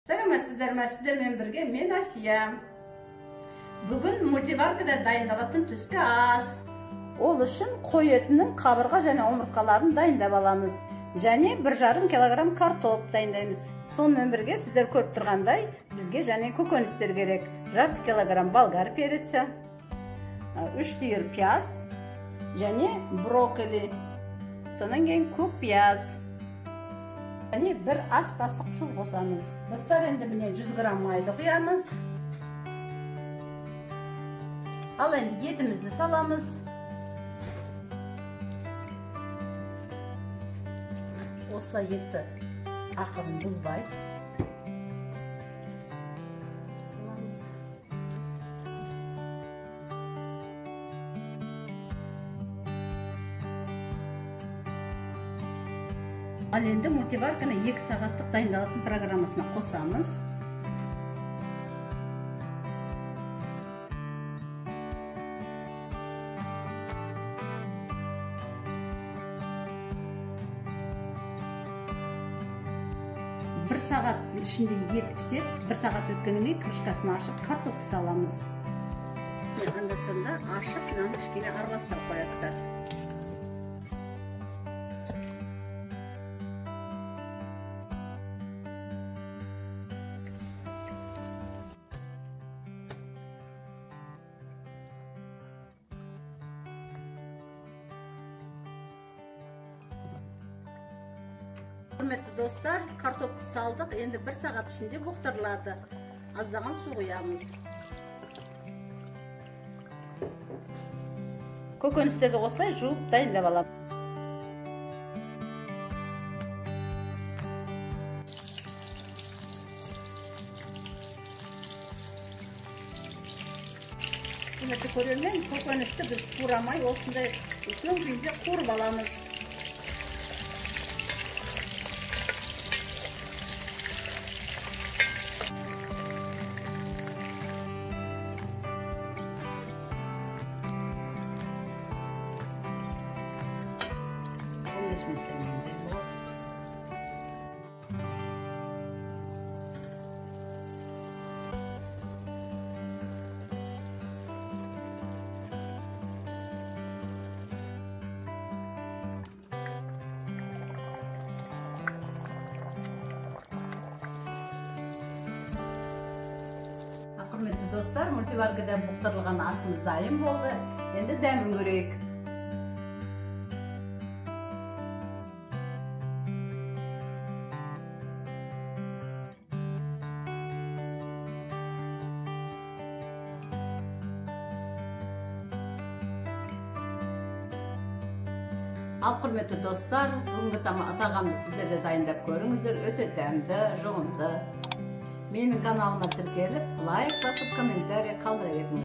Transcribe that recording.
Сәлеметсіздер ме? Сіздермен бірге мен Асия. Бүгін мультиваркада дайындалатын түскі ас. Ол үшін қой етінің қабырға және омыртқаларын дайындап аламыз. Және 1,5 килограмм картоп дайындаймыз. Сонымен бірге сіздер көріп тұрғандай, бізге және көкөністер керек. 1,5 килограмм болгар переці, 3 түйір пияз және брокколи. Сонан кейін көк пияз. Және 1 ас қасық тұз қосамыз. Достар, енді міне 100 грамм майды құямыз. Ал енді етімізді саламыз. Осылай етті ақырын бұзбай саламыз. Ал енді мультиварканы 2 сағаттық дайындалатын программасына қосамыз. Bir сағат ішінде ет піседі. 1 сағат өткеннен кейін крышкасын ашып, картопты саламыз. Анда-санда ашып, мынаны кішкене араластырып қоясыздар. Құрметті достар, картопты салдық, енді 1 сағат ішінде бұқтырылады. Аздаған су құямыз. Көкөністерді осылай жуып дайындап аламыз. Құрметті көрермен, көкөністі біз қурамай, осындай үлкен күйінде қуырып аламыз. Құрметті достар, мультиваркада бұқтырылған асымыз дайын болды. Енді дәмін көрейік. Ал құрметті достар, бүгінгі тағамды сіздер де дайындап көріңіздер. Өте дәмді, жұғымды. Менің каналыма тіркеліп, лайк басып, комментарий қалдыра беріңіздер.